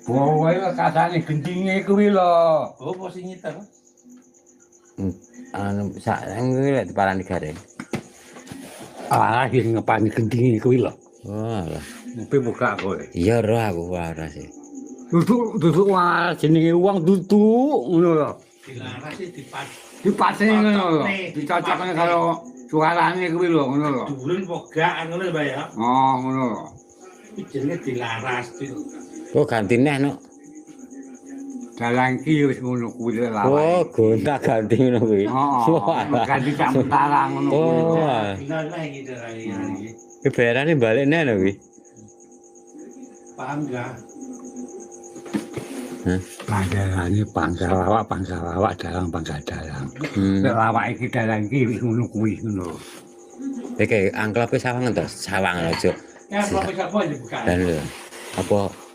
Wae kasane gendinge kuwi lho. Oh, posisi nyiter. Anu sak lek diparani gareng. Ah, sing ngepani gendinge kuwi lho. Oh, alah. Ngopi buka kowe. Iya roh aku ora sih. Duduk wae jenenge wong duduk ngono lho. Dilaras sih Dipase ngono lho. Dicocokne karo suarane kuwi lho ngono lho. Durun pogak ngono lho, Pak ya. Oh, ngono lho. Iki jenenge dilaras. Oh, ganti neh no. Dalang iki wis ngono kuwi lho. Oh, gonta ganti ngono kuwi. Oh, ganti camputara ngono kuwi. Oh. Bener lah iki iki. Ki bayarane balik neh lho kuwi. Paham enggak? Panjalane panggal awak dalang panggal dalang. Hmm. Nek awak iki dalang iki wis ngono kuwi ngono. Iki angklepe sawangan to, sawangan aja. Ya, apa-apa dibuka. Dan lho. Apa